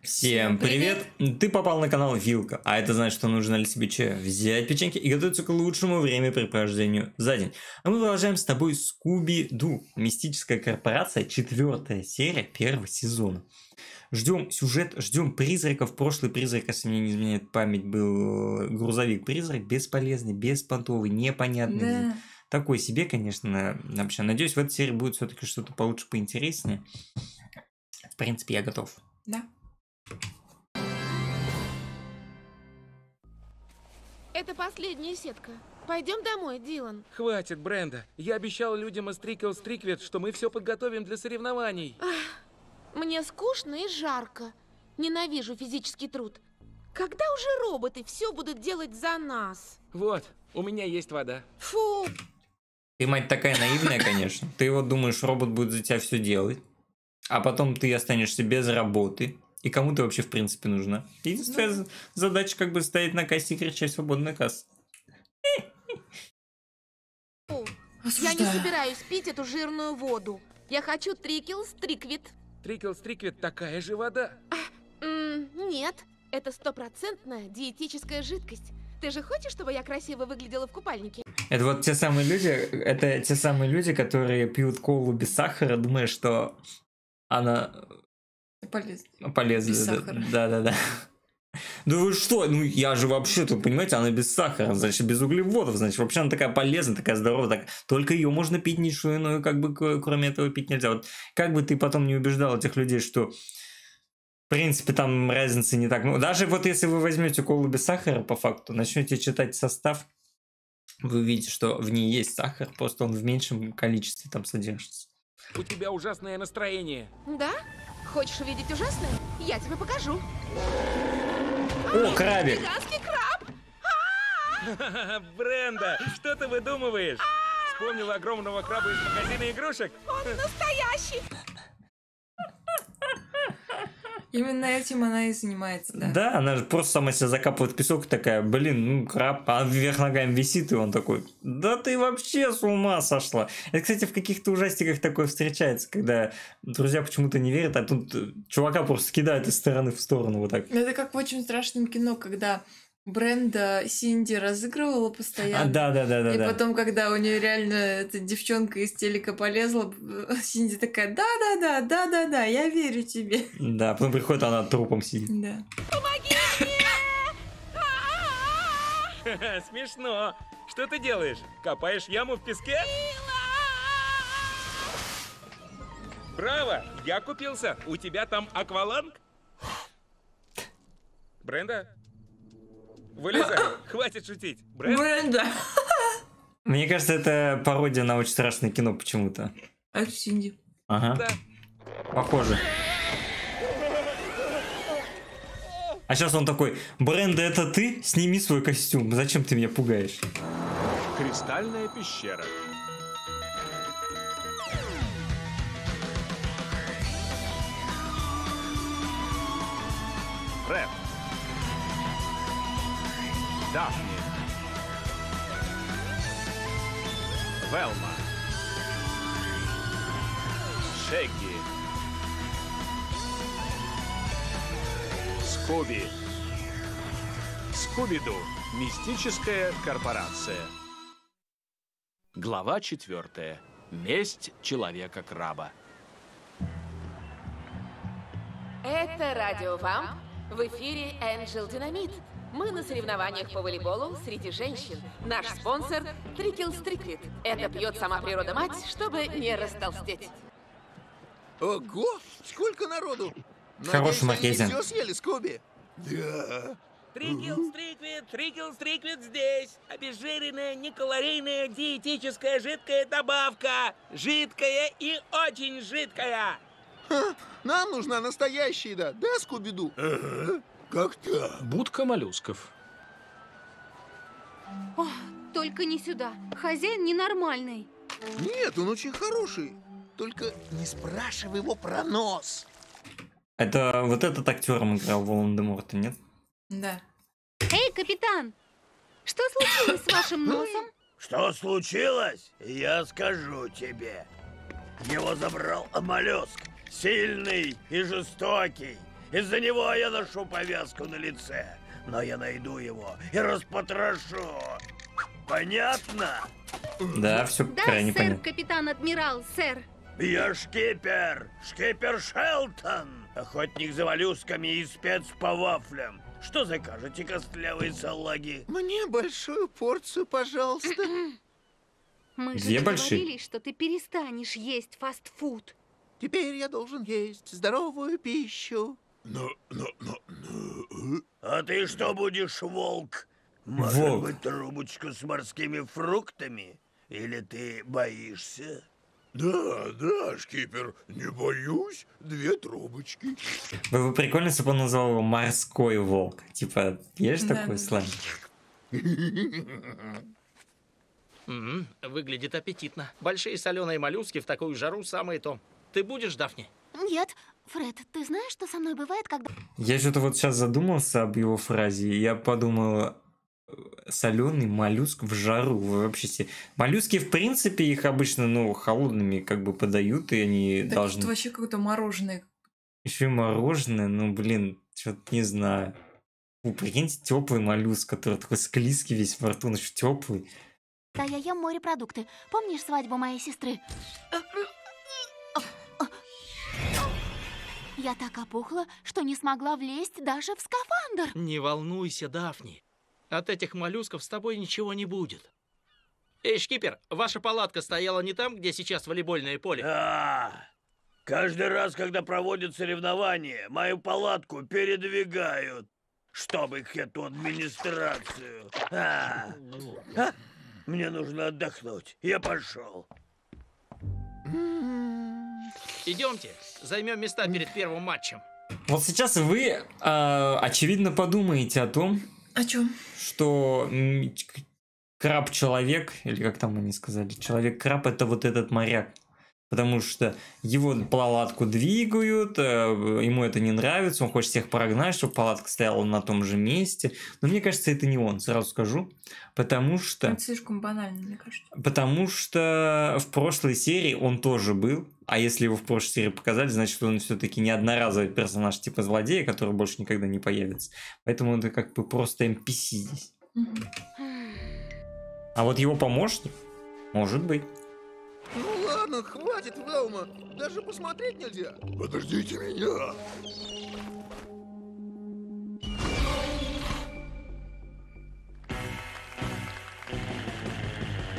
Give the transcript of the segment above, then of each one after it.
Всем привет! Ты попал на канал Вилка, а это значит, что нужно ли себе че взять печеньки и готовиться к лучшему времяпрепровождению за день. А мы продолжаем с тобой Скуби-Ду, мистическая корпорация, 4-я серия 1-го сезона. Ждем сюжет, ждем призраков. Прошлый призрак, если мне не изменяет память, был грузовик-призрак, бесполезный, беспонтовый, непонятный. Да. Такой себе, конечно, вообще. Надеюсь, в этой серии будет все-таки что-то получше, поинтереснее. В принципе, я готов. Да. Это последняя сетка. Пойдем домой, Дилан. Хватит, Бренда. Я обещал людям из Трикл Стриквит, что мы все подготовим для соревнований. Мне скучно и жарко. Ненавижу физический труд. Когда уже роботы все будут делать за нас? Вот, у меня есть вода. Фу. Ты, мать, такая наивная, конечно. Ты вот думаешь, робот будет за тебя все делать, а потом ты останешься без работы. И кому ты вообще в принципе нужна? Единственная задача как бы стоять на кассе и кричать «свободная касса». Я не собираюсь пить эту жирную воду. Я хочу Трикл Стриквит. Трикл Стриквит такая же вода? Нет, это 100% диетическая жидкость. Ты же хочешь, чтобы я красиво выглядела в купальнике? Это вот те самые люди, которые пьют колу без сахара, думая, что она полезна. Без сахара. Да. Да вы что? Ну я же вообще-то, понимаете, она без сахара, значит без углеводов, значит вообще она такая полезная, такая здоровая, так только ее можно пить, ничего иное, как бы кроме этого пить нельзя. Вот как бы ты потом не убеждал этих людей, что в принципе там разницы не так много. Даже вот если вы возьмете колу без сахара, по факту, начнете читать состав, вы увидите, что в ней есть сахар, просто он в меньшем количестве там содержится. У тебя ужасное настроение. Да? Хочешь увидеть ужасное? Я тебе покажу. О, крабик! Гигантский краб! Бренда, что ты выдумываешь? Вспомнила огромного краба из магазина игрушек? Он настоящий! Именно этим она и занимается, да. Да, она же просто сама себя закапывает в песок и такая, блин, ну краб, а вверх ногами висит, и он такой, да ты вообще с ума сошла. Это, кстати, в каких-то ужастиках такое встречается, когда друзья почему-то не верят, а тут чувака просто кидают из стороны в сторону вот так. Это как в очень страшном кино, когда Бренда Синди разыгрывала постоянно. Да. И потом, когда у нее реально эта девчонка из телека полезла, Синди такая, да, я верю тебе. Да, потом приходит, она трупом сидит. Да. Помоги мне! Смешно. Что ты делаешь? Копаешь яму в песке? Браво! Я купился. У тебя там акваланг? Бренда? Вылезай, хватит шутить. Бренда! Мне кажется, это пародия на очень страшное кино почему-то. А это Синди. Ага. Да. Похоже. А сейчас он такой, Бренда, это ты? Сними свой костюм. Зачем ты меня пугаешь? Кристальная пещера. Фред. Дафни. Велма. Шегги. Скуби. Скуби-Ду. Мистическая корпорация. Глава 4. Месть Человека-краба. Это Радио Вамп. В эфире Энджел Динамит. Мы на соревнованиях по волейболу среди женщин. Наш спонсор – Трикл Стриквит. Это пьет сама природа-мать, чтобы не растолстеть. Ого! Сколько народу! Хороший магазин. Все съели, Скуби? Да. Трикл Стриквит здесь. Обезжиренная, некалорийная, диетическая жидкая добавка. Жидкая и очень жидкая. Ха, нам нужна настоящая еда, да, Скуби-Ду? Ага. Как так? Будка моллюсков. О, только не сюда. Хозяин ненормальный. Нет, он очень хороший. Только не спрашивай его про нос. Это вот этот актером играл Волан-де-Морта, нет? Да. Эй, капитан! Что случилось с вашим носом? Что случилось? Я скажу тебе. Его забрал моллюск. Сильный и жестокий. Из-за него я ношу повязку на лице. Но я найду его и распотрошу. Понятно? Да, все Да, крайне сэр, понятно. капитан-адмирал, сэр. Я шкипер. Шкипер Шелтон. Охотник за моллюсками и спец по вафлям. Что закажете, костлявые салаги? Мне большую порцию, пожалуйста. Мы же Две большие. договорились, что ты перестанешь есть фастфуд. Теперь я должен есть здоровую пищу. А ты что будешь, волк? Может Волк. быть, трубочку с морскими фруктами? Или ты боишься? Да, шкипер, не боюсь. 2 трубочки. Было бы прикольно, если бы он назвал его морской волк. Типа, есть Да, такой да. сленг? Выглядит аппетитно. Большие соленые моллюски в такую жару самое то. Ты будешь, Дафни? Нет, Фред, ты знаешь, что со мной бывает, когда... Я что-то вот сейчас задумался об его фразе, и я подумал, соленый моллюск в жару. Вы вообще себе... Моллюски, в принципе, их обычно, ну, холодными как бы подают, и они Так должны... тут вообще какое-то мороженое. Еще и мороженое, ну, блин, что-то не знаю. Прикиньте, теплый моллюск, который такой склизкий весь во рту, он еще теплый. Да, я ем морепродукты. Помнишь свадьбу моей сестры? Я так опухла, что не смогла влезть даже в скафандр. Не волнуйся, Дафни. От этих моллюсков с тобой ничего не будет. Эй, шкипер, ваша палатка стояла не там, где сейчас волейбольное поле? Каждый раз, когда проводят соревнования, мою палатку передвигают, чтобы их эту администрацию. Мне нужно отдохнуть. Я пошел. Идемте, займем места перед первым матчем. Вот сейчас вы, очевидно, подумаете о том, О чем? что краб-человек, или как там они сказали, человек-краб — это вот этот моряк. Потому что его палатку двигают, ему это не нравится, он хочет всех прогнать, чтобы палатка стояла на том же месте. Но мне кажется, это не он, сразу скажу. Потому что... Это слишком банально, мне кажется. Потому что в прошлой серии он тоже был. А если его в прошлой серии показали, значит, он все-таки не одноразовый персонаж типа злодея, который больше никогда не появится. Поэтому это как бы просто NPC здесь. А вот его помощник, может быть. Ну ладно, хватит, Велма. Даже посмотреть нельзя. Подождите меня.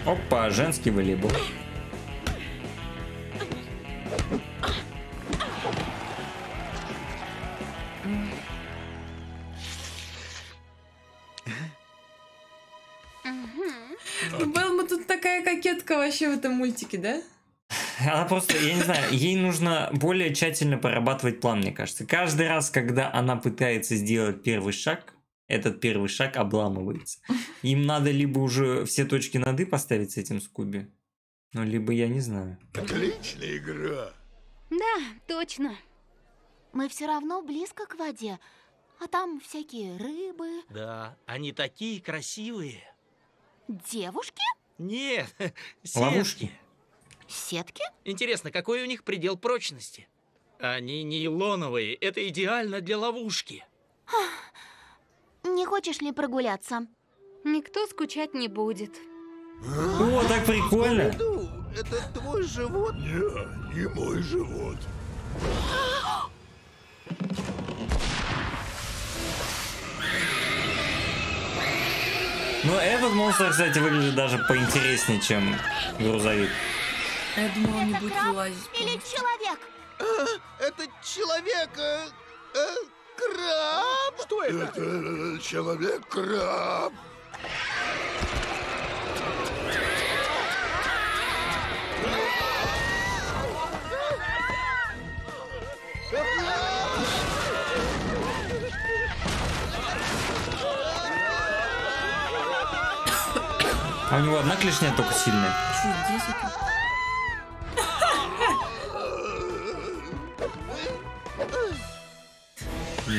Опа, женский волейбол. Белма тут такая кокетка вообще в этом мультике, да? Она просто, я не знаю, ей нужно более тщательно прорабатывать план, мне кажется. Каждый раз, когда она пытается сделать первый шаг, этот первый шаг обламывается. Им надо либо уже все точки над «и» поставить с этим Скуби, ну, либо я не знаю. Отличная игра. Да, точно. Мы все равно близко к воде, а там всякие рыбы. Да, они такие красивые. Девушки? Нет, Ловушки. Сетки? Интересно, какой у них предел прочности? Они нейлоновые, это идеально для ловушки. Не хочешь ли прогуляться? Никто скучать не будет. О, так прикольно. Иду. Это твой живот? Не мой живот. Но этот монстр, кстати, выглядит даже поинтереснее, чем грузовик. А я думала, он не будет вылазить. Или человек? Это человек... краб? Что это? Это человек-краб. А у него одна клешня только сильная. Чуть здесь это.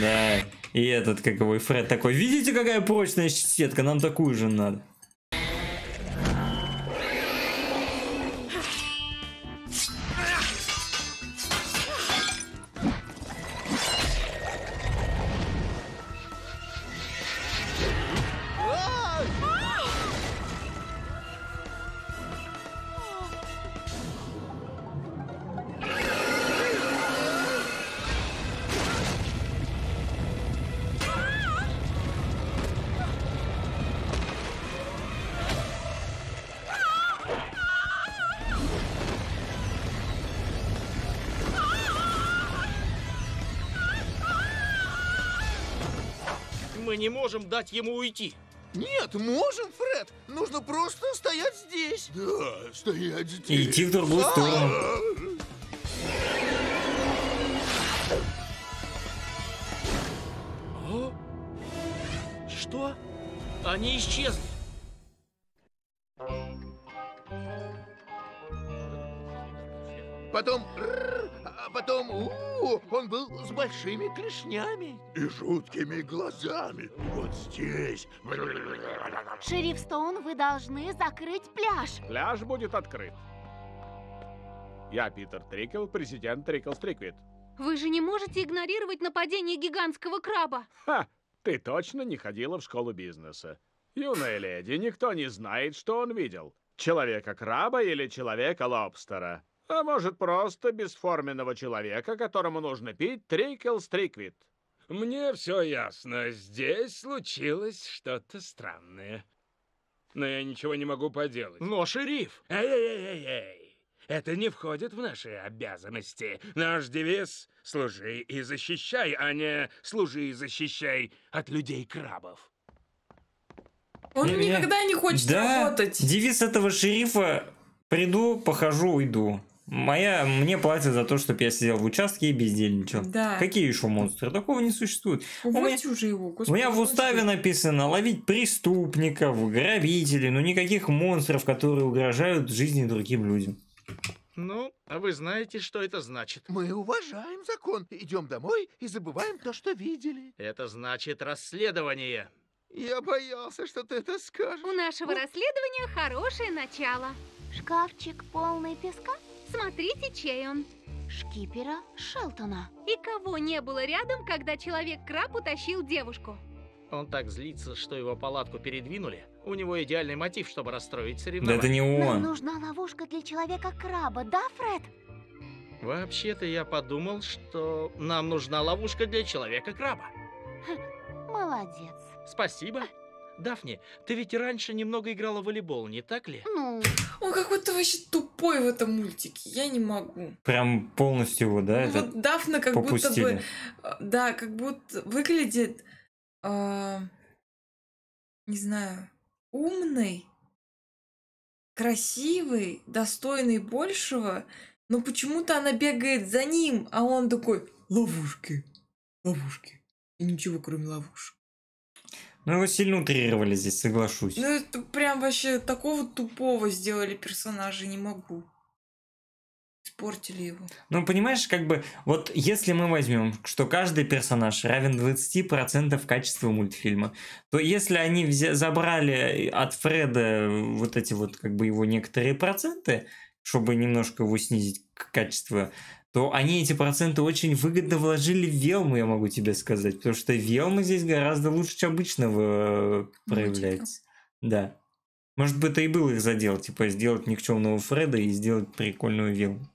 Да. И этот, как его, и Фред такой: видите, какая прочная сетка, нам такую же надо. Мы не можем дать ему уйти. Нет, можем, Фред. Нужно просто стоять здесь. Да, стоять здесь. И идти в другую сторону. О? Что? Они исчезли. Потом... А потом... он был с большими клешнями. И жуткими глазами. Вот здесь. Шериф Стоун, вы должны закрыть пляж. Пляж будет открыт. Я Питер Трикл, президент Трикл Стриквит. Вы же не можете игнорировать нападение гигантского краба. Ха! Ты точно не ходила в школу бизнеса? Юная леди, никто не знает, что он видел. Человека-краба или человека-лобстера. А может, просто бесформенного человека, которому нужно пить Трикл Стриквит. Мне все ясно. Здесь случилось что-то странное. Но я ничего не могу поделать. Но, шериф! Эй! Это не входит в наши обязанности. Наш девиз — служи и защищай, а не служи и защищай от людей-крабов. Он никогда не хочет работать. Девиз этого шерифа: приду, похожу, уйду. Мне платят за то, чтобы я сидел в участке и бездельничал. Да. Какие еще монстры? Такого не существует. Увольте уже его, господи. У меня в уставе написано: ловить преступников, грабителей, но никаких монстров, которые угрожают жизни другим людям. Ну, а вы знаете, что это значит? Мы уважаем закон. Идем домой и забываем то, что видели. Это значит расследование. Я боялся, что ты это скажешь. У нашего расследования хорошее начало. Шкафчик полный песка? Смотрите, чей он. Шкипера Шелтона. И кого не было рядом, когда человек-краб утащил девушку? Он так злится, что его палатку передвинули. У него идеальный мотив, чтобы расстроить Да соревнования. это не Нам он. нужна ловушка для человека-краба, да, Фред? Вообще-то я подумал, что нам нужна ловушка для человека-краба. Молодец. Спасибо. Дафни, ты ведь раньше немного играла в волейбол, не так ли? Ну, Он какой-то вообще тупой в этом мультике. Я не могу. Прям полностью его, да, это Вот Дафна как будто попустили. бы... Да, как будто выглядит... не знаю... Умный, красивый, достойный большего, но почему-то она бегает за ним, а он такой: ловушки, ловушки. И ничего, кроме ловушек. Ну, его сильно утрировали здесь, соглашусь. Ну, это прям вообще такого тупого сделали персонажа, не могу. Испортили его. Ну, понимаешь, как бы, вот если мы возьмем, что каждый персонаж равен 20% качества мультфильма, то если они забрали от Фреда вот эти вот, как бы, его некоторые проценты, чтобы немножко его снизить качество, то они эти проценты очень выгодно вложили в Велму, я могу тебе сказать, потому что Велма здесь гораздо лучше, чем обычного проявляется. Да. Может быть, это и был их задел, типа, сделать никчемного Фреда и сделать прикольную Велму.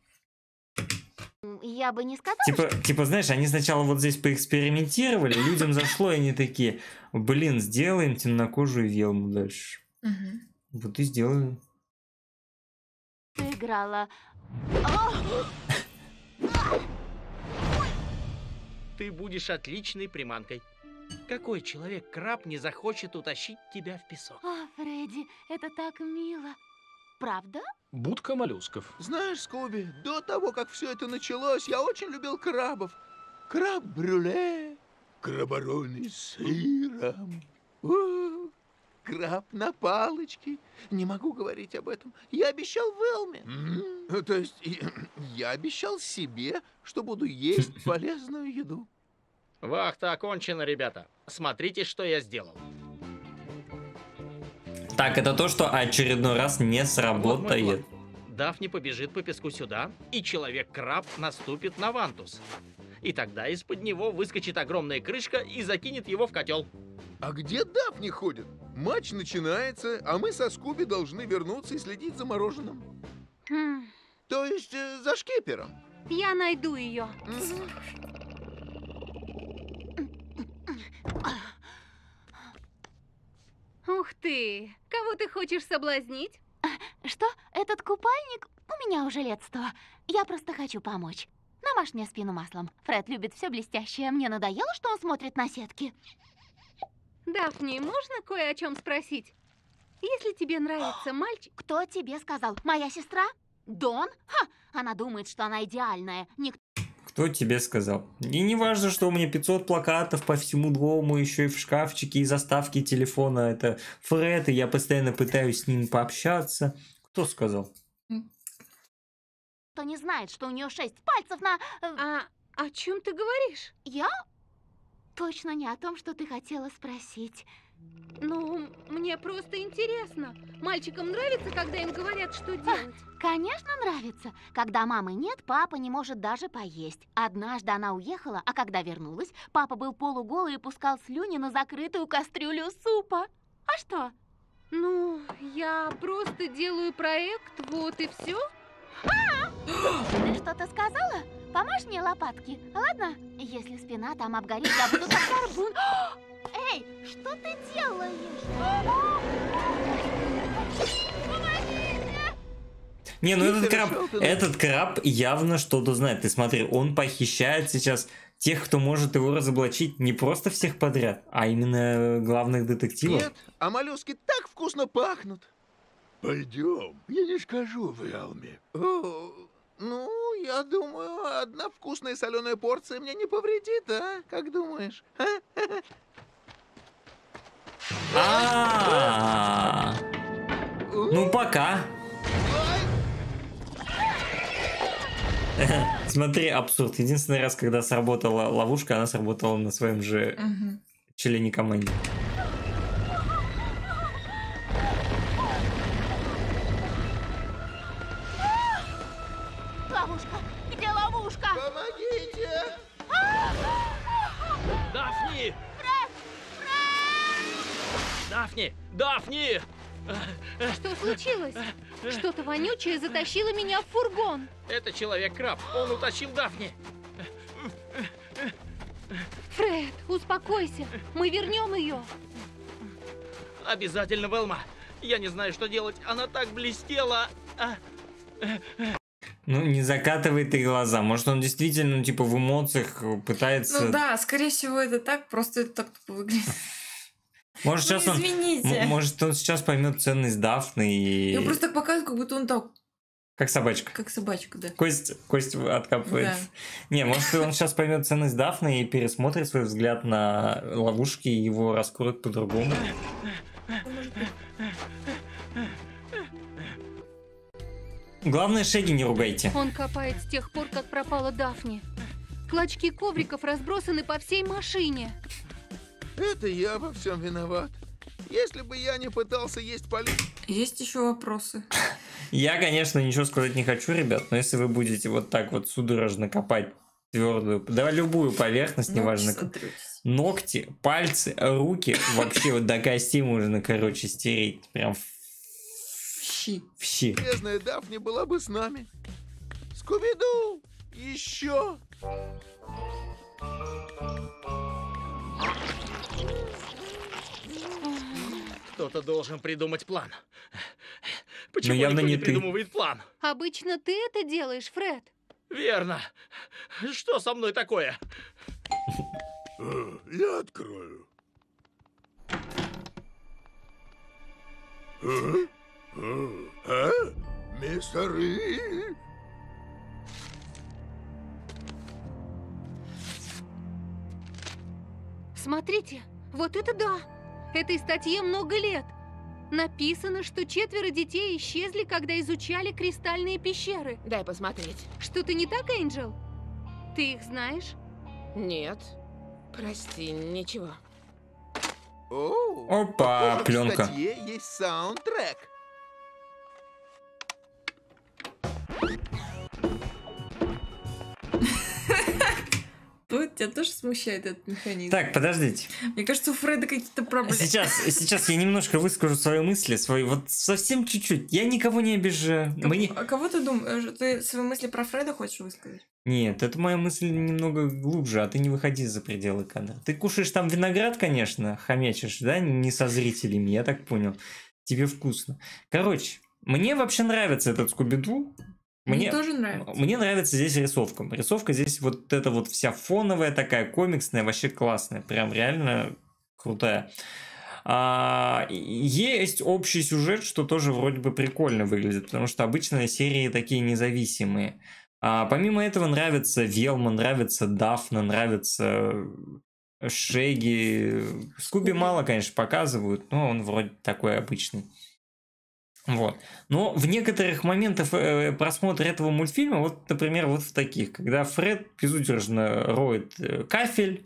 я бы не сказала, Типа, знаешь, они сначала вот здесь поэкспериментировали, людям зашло, и они такие: блин, сделаем темнокожую Велму дальше. Вот и сделали. что ты играла. Ты будешь отличной приманкой. Какой человек-краб не захочет утащить тебя в песок? О, Фредди, это так мило. Правда? Будка моллюсков. Знаешь, Скуби, до того, как все это началось, я очень любил крабов. Краб-брюле, крабороны с сыром. Краб на палочке. Не могу говорить об этом. Я обещал Велме. То есть, я обещал себе, что буду есть полезную еду. Вахта окончена, ребята. Смотрите, что я сделал. Так, это то, что очередной раз не сработает. Дафни побежит по песку сюда, и человек-краб наступит на вантус. И тогда из-под него выскочит огромная крышка и закинет его в котел. А где Дафни ходит? Матч начинается, а мы со Скуби должны вернуться и следить за мороженым. То есть за шкипером. Я найду ее. Ух ты! Кого ты хочешь соблазнить? Что? Этот купальник? У меня уже лет 100. Я просто хочу помочь. Намажь мне спину маслом. Фред любит все блестящее. Мне надоело, что он смотрит на сетки. Дафни, можно кое о чем спросить? Если тебе нравится мальчик... Кто тебе сказал? Моя сестра? Дон? Ха! Она думает, что она идеальная. Никто Кто тебе сказал? И не важно, что у меня 500 плакатов по всему дому, еще и в шкафчике, и заставки телефона. Это Фред, и я постоянно пытаюсь с ним пообщаться. Кто сказал? не знает, что у нее 6 пальцев на... О чем ты говоришь? Я? Точно не о том, что ты хотела спросить. Ну, мне просто интересно. Мальчикам нравится, когда им говорят, что делать? Конечно, нравится. Когда мамы нет, папа не может даже поесть. Однажды она уехала, а когда вернулась, папа был полуголый и пускал слюни на закрытую кастрюлю супа. А что? Ну, я просто делаю проект, вот и все. Ты что-то сказала? Помажь мне лопатки, ладно? Если спина там обгорит, я буду как горбун. Эй, что ты делаешь? Помогите! Не, ну этот краб явно что-то знает. Ты смотри, он похищает сейчас тех, кто может его разоблачить, не просто всех подряд, а именно главных детективов. Нет, а моллюски так вкусно пахнут. Пойдем, я не скажу в Элме. Ну, я думаю, одна вкусная соленая порция мне не повредит, а? Как думаешь? Ну, пока. Смотри, абсурд. Единственный раз, когда сработала ловушка, она сработала на своем же члене команде. Ловушка! Где ловушка? Помогите! Дафни! Дафни! Дафни! Что случилось? Что-то вонючее затащило меня в фургон. Это человек-краб. Он утащил Дафни. Фред, успокойся. Мы вернем ее. Обязательно, Велма. Я не знаю, что делать. Она так блестела. Ну, не закатывай ты глаза. Может, он действительно, типа, в эмоциях пытается... Ну да, скорее всего, это так. Просто это так тупо выглядит. Может, сейчас извините. Может, он сейчас поймет ценность Дафны и... Я просто так показываю, как будто он так... Как собачка. Как собачка, да. Кость откапывает. Да. Не, может, он сейчас поймет ценность Дафны и пересмотрит свой взгляд на ловушки и его раскроет по-другому. Главное, Шеги не ругайте. Он копает с тех пор, как пропала Дафни. Клочки ковриков разбросаны по всей машине. Это я во всем виноват. Если бы я не пытался есть полив... Есть еще вопросы? Я, конечно, ничего сказать не хочу, ребят, но если вы будете вот так вот судорожно копать твердую, да любую поверхность, неважно, ногти, пальцы, руки, вообще вот до костей можно, короче, стереть. Прям в щи. Полезная Дафни была бы с нами. Скуби-Ду! Еще! Кто-то должен придумать план. Почему явно никто не не ты. придумывает план? Обычно ты это делаешь, Фред. Верно. Что со мной такое? Я открою. Мистер И? Смотрите, вот это да! Этой статье много лет. Написано, что 4 детей исчезли, когда изучали кристальные пещеры. Дай посмотреть. Что-то не так, Энджел? Ты их знаешь? Нет. Прости, ничего. Опа, похоже, пленка. В статье есть саундтрек. Вот тебя тоже смущает этот механизм? Так, подождите. Мне кажется, у Фреда какие-то проблемы. Сейчас я немножко выскажу свои мысли, вот совсем чуть-чуть. Я никого не обижаю. А кого ты думаешь? Ты свои мысли про Фреда хочешь высказать? Нет, это моя мысль немного глубже, а ты не выходи за пределы кадра. Ты кушаешь там виноград, конечно, хомячишь, да, не со зрителями, я так понял. Тебе вкусно. Короче, мне вообще нравится этот Скуби-Ду. Мне тоже нравится. Мне нравится здесь рисовка. Рисовка здесь вот эта вот вся фоновая, такая комиксная, вообще классная. Прям реально крутая. Есть общий сюжет, что тоже вроде бы прикольно выглядит, потому что обычно серии такие независимые. Помимо этого нравится Велма, нравится Дафна, нравится Шеги. Скуби мало, конечно, показывают, но он вроде такой обычный. Вот. Но в некоторых моментах просмотра этого мультфильма, вот, например, вот в таких, когда Фред безудержно роет кафель,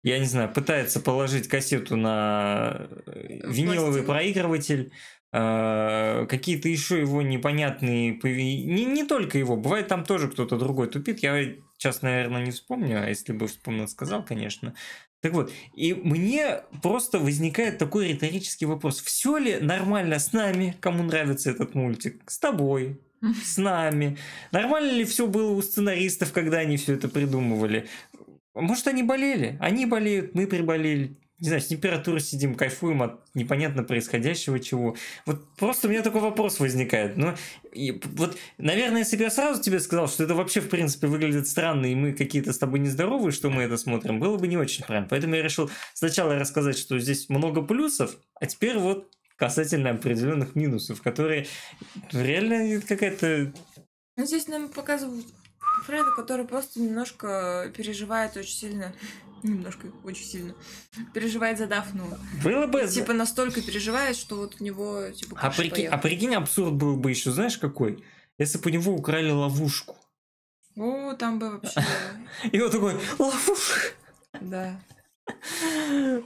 я не знаю, пытается положить кассету на виниловый проигрыватель, какие-то еще его непонятные... Не только его, бывает там тоже кто-то другой тупит, я сейчас, наверное, не вспомню, а если бы вспомнил, сказал, конечно. Так вот, и мне просто возникает такой риторический вопрос. Все ли нормально с нами, кому нравится этот мультик? С тобой, с нами? Нормально ли все было у сценаристов, когда они все это придумывали? Может, они болели? Они болеют, мы приболели. Не знаю, с температурой сидим, кайфуем от непонятно происходящего чего. Вот просто у меня такой вопрос возникает. Ну, вот, наверное, если бы я сразу тебе сказал, что это вообще, в принципе, выглядит странно, и мы какие-то с тобой нездоровые, что мы это смотрим, было бы не очень правильно. Поэтому я решил сначала рассказать, что здесь много плюсов, а теперь вот касательно определенных минусов, которые реально какая-то... Ну, здесь нам показывают Фреда, который просто немножко переживает очень сильно. Немножко, очень сильно. Переживает за Дафну. Было бы... Типа настолько переживает, что вот у него типа прикинь, абсурд был бы еще, знаешь, какой? Если бы у него украли ловушку. О, там бы вообще... И он такой, ловушка. Да.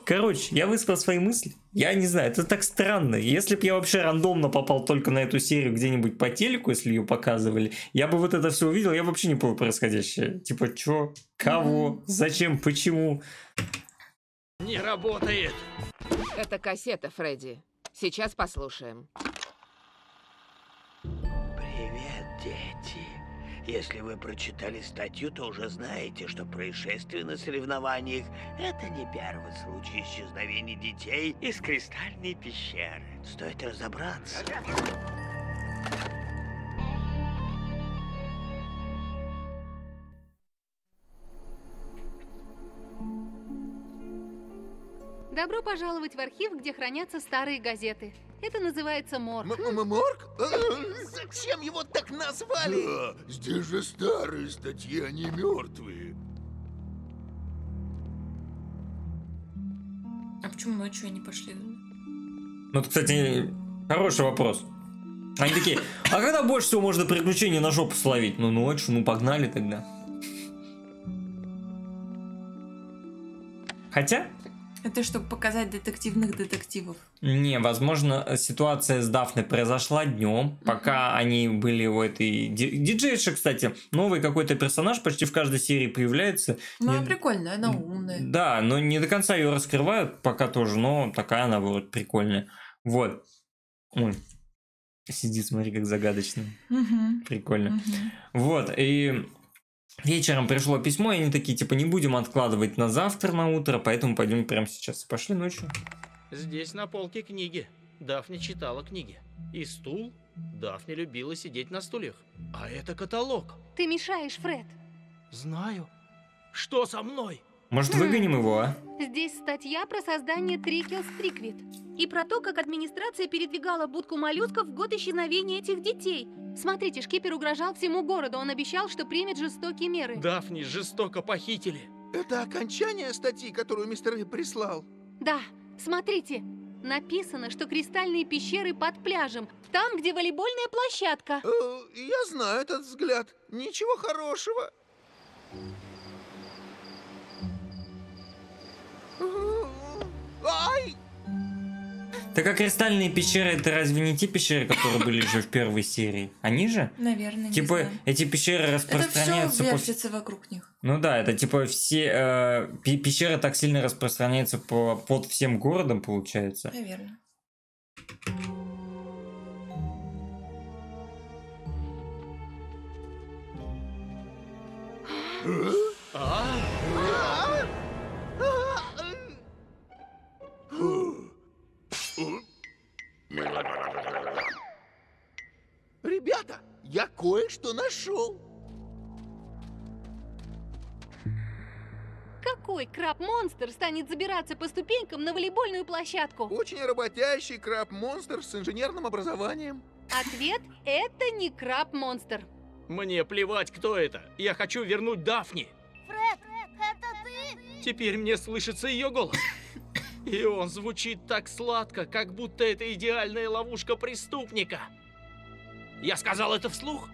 Короче, я высказал свои мысли. Я не знаю, это так странно. Если бы я вообще рандомно попал только на эту серию где-нибудь по телеку, если ее показывали, я бы вот это все увидел, я вообще не понял происходящее. Типа, чё, кого, зачем, почему? Не работает. Это кассета, Фредди. Сейчас послушаем. Привет, дети. Если вы прочитали статью, то уже знаете, что происшествие на соревнованиях – это не первый случай исчезновения детей из Кристальной пещеры. Стоит разобраться. Добро пожаловать в архив, где хранятся старые газеты. Это называется морг. Морг? Зачем его так назвали? Да, здесь же старые статьи, они мертвые. А почему ночью они пошли? Ну, это, кстати, хороший вопрос. Они такие, а когда больше всего можно приключений на жопу словить? Ну, ночью, ну, погнали тогда. Хотя... Это чтобы показать детективных детективов. Не, возможно, ситуация с Дафной произошла днем, пока они были у этой... Диджейши, кстати, новый какой-то персонаж почти в каждой серии появляется. Ну, она прикольная, она умная. Да, но не до конца ее раскрывают пока тоже, но такая она вот прикольная. Вот. Ой. Сидит, смотри, как загадочно. Прикольно. Вот, и... Вечером пришло письмо, и они такие, типа, не будем откладывать на завтра, на утро, поэтому пойдем прямо сейчас. Пошли ночью. Здесь на полке книги. Дафни читала книги. И стул. Дафни любила сидеть на стульях. А это каталог. Ты мешаешь, Фред. Знаю. Что со мной? Может, выгоним его, а? Здесь статья про создание Трикел Стриквит. И про то, как администрация передвигала будку моллюсков в год исчезновения этих детей. Смотрите, шкипер угрожал всему городу. Он обещал, что примет жестокие меры. Дафни жестоко похитили. Это окончание статьи, которую мистер И прислал? Да, смотрите. Написано, что кристальные пещеры под пляжем. Там, где волейбольная площадка. Я знаю этот взгляд. Ничего хорошего. Ай! Так а кристальные пещеры, это разве не те пещеры, которые были же в первой серии? Они же? Наверное, типа, не знаю. эти пещеры распространяются... Это все вертится вокруг них. Ну да, это типа все... пещеры так сильно распространяются под всем городом, получается. Наверное. Ребята, я кое-что нашел. какой краб-монстр станет забираться по ступенькам на волейбольную площадку? Очень работящий краб-монстр с инженерным образованием. Ответ – это не краб-монстр. Мне плевать, кто это. Я хочу вернуть Дафни. Фред, это ты? Теперь мне слышится ее голос. И он звучит так сладко, как будто это идеальная ловушка преступника. Я сказал это вслух?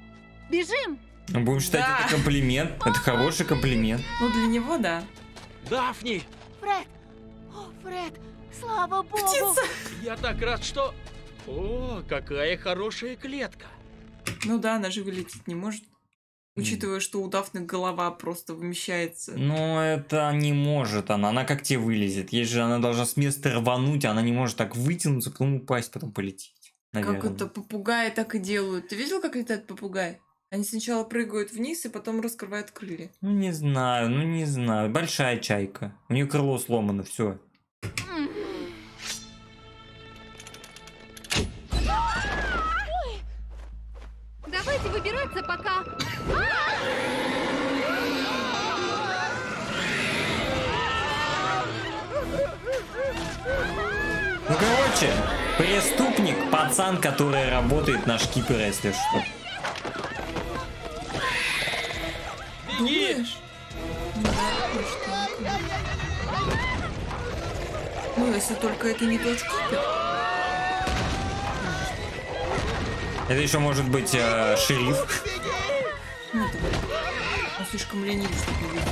Бежим! Будем считать Да. это комплимент. Это хороший комплимент. Ну, для него, да. Дафни! Фред! О, Фред, слава богу! Птица! Я так рад, что... О, какая хорошая клетка. Ну да, она же вылететь не может. Учитывая, что у Дафны голова просто вмещается. Но это не может она. Она как тебе вылезет? Есть же, она должна с места рвануть, а она не может так вытянуться, потом упасть, потом полететь. Наверное. Как это попугаи так и делают. Ты видел, как летает попугай? Они сначала прыгают вниз, и потом раскрывают крылья. Ну не знаю. Большая чайка. У нее крыло сломано, все. Давайте выбираться пока. Ну короче, преступник, пацан, который работает на шкипера, если что. Беги! Думаешь? Ну да, что? Ну, если только это не тот шкипер. Это еще может быть шериф. Ну, давай. Он слишком ленивый, чтобы увидеть.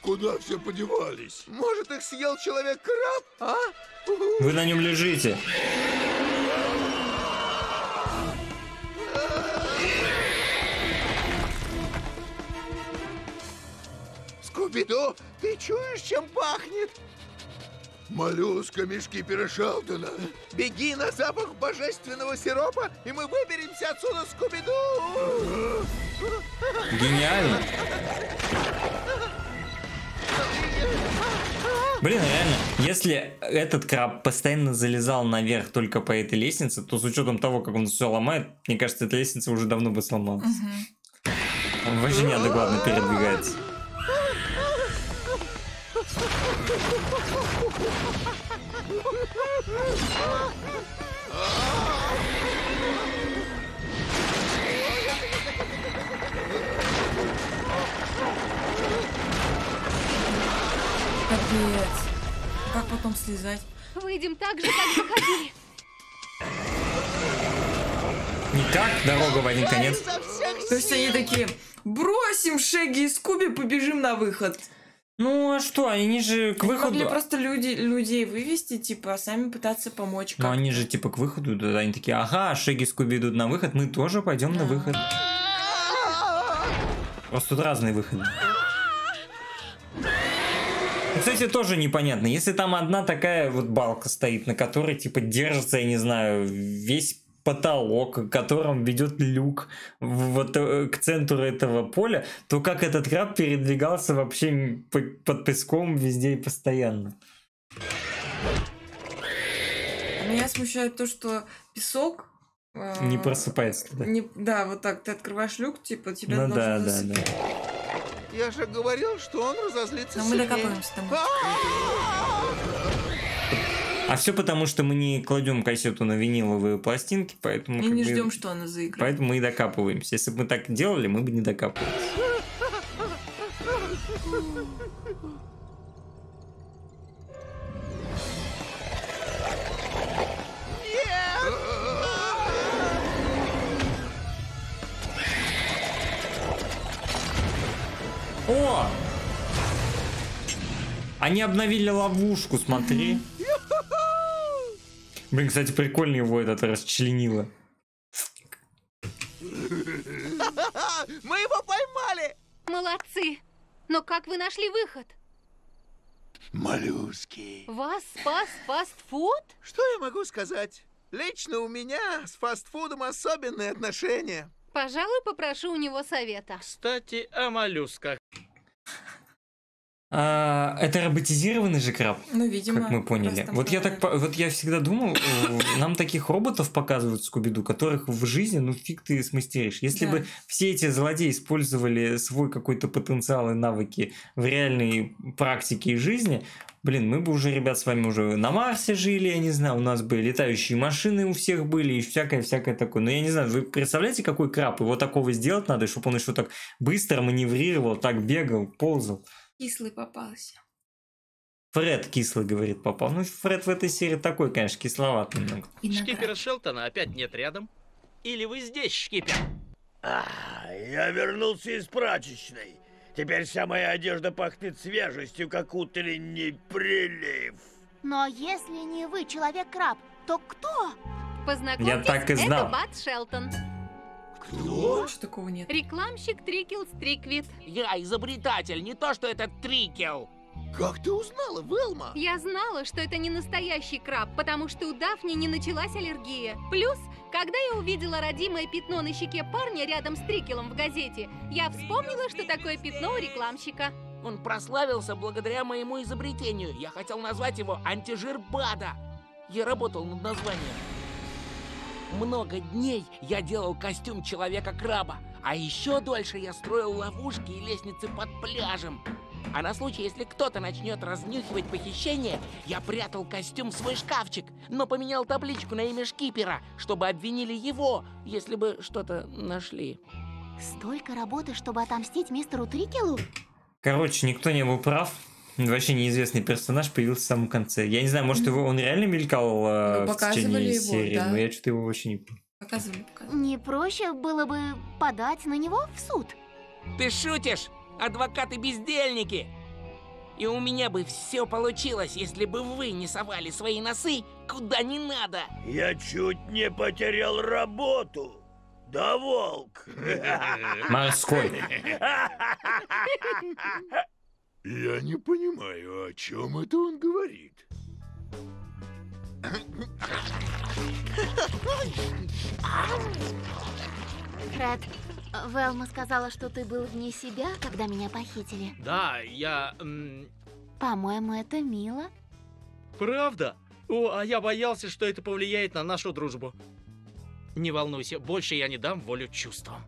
Куда все подевались? Может, их съел человек-краб, а? Вы на нем лежите. Скуби-Ду, ты чуешь, чем пахнет? Моллюсками шкипера Шелдона. Беги на запах божественного сиропа, и мы выберемся отсюда, Скуби-Ду! Гениально. Блин, реально, если этот краб постоянно залезал наверх только по этой лестнице, то с учетом того, как он все ломает, мне кажется, эта лестница уже давно бы сломалась. Он вообще неадекватно передвигается. Капец. Как потом слезать? Выйдем так же, как заходили. Никак, дорога в один конец. То есть они такие, бросим Шеги и Скуби, побежим на выход. Ну а что, они же к Они могли выходу... просто людей вывести, типа, а сами пытаться помочь. Но они же типа к выходу идут, они такие, ага, Шеги и Скуби идут на выход, мы тоже пойдем на выход. Просто тут разные выходы. И, кстати, тоже непонятно, если там одна такая вот балка стоит, на которой типа держится, я не знаю, весь потолок, к которому ведет люк вот к центру этого поля, то как этот краб передвигался вообще под песком везде и постоянно? Меня смущает то, что песок... Не просыпается туда. Да, вот так, ты открываешь люк, типа, тебя Ну должно да, да, засыпать. да. Я же говорил, что он разозлится Но мы сильнее. докопаемся домой. А все потому, что мы не кладем кассету на виниловые пластинки, поэтому... И как не бы- ждем, что она заиграет. Поэтому мы и докапываемся. Если бы мы так делали, мы бы не докапывались. О! Они обновили ловушку, смотри. Блин, кстати, прикольно его этот расчленило. Мы его поймали! Молодцы. Но как вы нашли выход? Моллюски. Вас спас фастфуд? Что я могу сказать? Лично у меня с фастфудом особенные отношения. Пожалуй, попрошу у него совета. Кстати, о моллюсках. Это роботизированный же краб, Ну, видимо. как мы поняли. просто Вот я всегда думал, нам таких роботов показывают в Скуби-Ду, которых в жизни, ну фиг ты смастеришь. Если Да. бы все эти злодеи использовали свой какой-то потенциал и навыки в реальной практике и жизни, блин, мы бы уже, ребят, с вами уже на Марсе жили, я не знаю, у нас бы летающие машины у всех были и всякое такое. Но я не знаю, вы представляете, какой краб? Его такого сделать надо, чтобы он еще так быстро маневрировал, так бегал, ползал. Кислый попался. Фред кислый, говорит, попал. Ну, Фред в этой серии такой, конечно, кисловатый немного. Шкипера Шелтона опять нет рядом. Или вы здесь, шкипер? Я вернулся из прачечной. Теперь вся моя одежда пахнет свежестью, как утренний прилив. Но если не вы, Человек-краб, то кто? Познакомьтесь, Я так и знал. это Бат Шелтон. Что такого нет? Рекламщик Трикл Стриквит. Я изобретатель, не то что этот Трикел. Как ты узнала, Велма? Я знала, что это не настоящий краб, потому что у Дафни не началась аллергия. Плюс, когда я увидела родимое пятно на щеке парня рядом с Трикелом в газете, я вспомнила, что такое пятно у рекламщика. Он прославился благодаря моему изобретению. Я хотел назвать его антижир Бада. Я работал над названием. Много дней я делал костюм Человека-краба, а еще дольше я строил ловушки и лестницы под пляжем. А на случай, если кто-то начнет разнюхивать похищение, я прятал костюм в свой шкафчик, но поменял табличку на имя шкипера, чтобы обвинили его, если бы что-то нашли. Столько работы, чтобы отомстить мистеру Трикелу? Короче, никто не был прав. Вообще неизвестный персонаж появился в самом конце. Я не знаю, может, он реально мелькал в показывали течение его, серии, да. но я что-то его вообще не помню. Показывали. Не проще было бы подать на него в суд? Ты шутишь? Адвокаты-бездельники! И у меня бы все получилось, если бы вы не совали свои носы куда не надо. Я чуть не потерял работу. Да, волк? Морской. Я не понимаю, о чем это он говорит. Фред, Велма сказала, что ты был вне себя, когда меня похитили. Да, я... По-моему, это мило. Правда? О, а я боялся, что это повлияет на нашу дружбу. Не волнуйся, больше я не дам волю чувствам.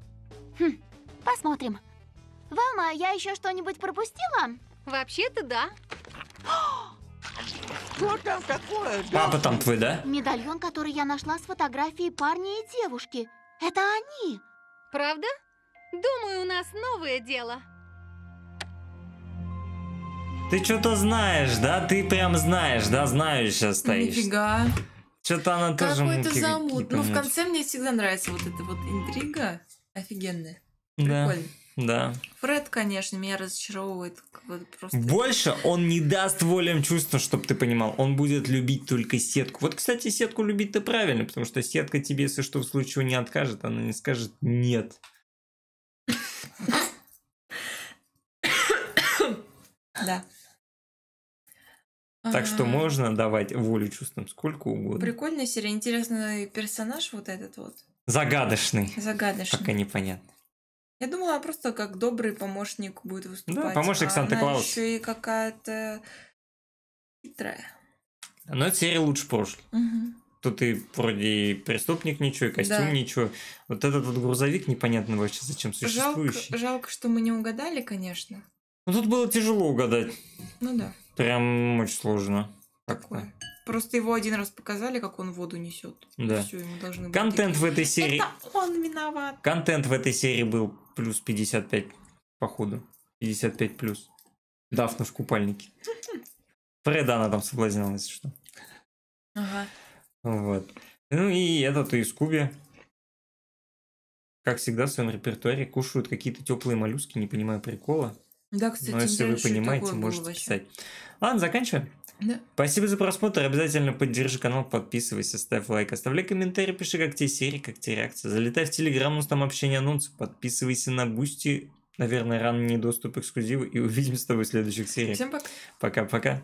Посмотрим. Велма, я еще что-нибудь пропустила? Вообще-то да. Что там такое? Папа там твой, да? Медальон, который я нашла с фотографией парня и девушки. Это они. Правда? Думаю, у нас новое дело. Ты что-то знаешь, да? Ты прям знаешь, да? Знающая стоишь. Нифига. Что-то она тоже Какой-то муки замут. какие-то Ну, в несет. конце мне всегда нравится вот эта вот интрига. Офигенная. Да, Прикольно. да. Фред, конечно, меня разочаровывает. Вот просто... Больше он не даст волям чувства, чтобы ты понимал. Он будет любить только сетку. Вот, кстати, сетку любить-то правильно, потому что сетка тебе, если что, в случае чего не откажет, она не скажет «нет». Да. Так что можно давать волю чувствам сколько угодно. Прикольная серия, интересный персонаж вот этот вот. Загадочный. Загадочный. Пока непонятно. Я думала, просто как добрый помощник будет выступать. Да, помощник Санта-Клауса. Она еще и какая-то хитрая. Но эта серия лучше прошлой. Угу. Тут и вроде и преступник ничего, и костюм Да. ничего. Вот этот вот грузовик непонятно вообще зачем существующий. Жалко, что мы не угадали, конечно. Ну тут было тяжело угадать. Ну да. Прям очень сложно. Такое. Просто его один раз показали, как он воду несет. Да. Все, ему должны быть Контент такие, в этой серии. Это он виноват. Контент в этой серии был плюс 55, походу. 55 плюс. Дафна в купальнике. Фреда она там соблазняла, если что. Ага. Вот. Ну и этот и Скуби. Как всегда в своем репертуаре кушают какие-то теплые моллюски, не понимаю прикола. Да, кстати, но если вы интересно, что понимаете, такое было можете вообще. писать. Ладно, заканчиваем. Да. Спасибо за просмотр. Обязательно поддержи канал, подписывайся, ставь лайк, оставляй комментарий, пиши, как тебе серии, как тебе реакция. Залетай в Телеграм, у нас там общение, анонсы. Подписывайся на Бусти. Наверное, ранний доступ, эксклюзивы. И увидимся с тобой в следующих сериях. Всем пока. Пока-пока.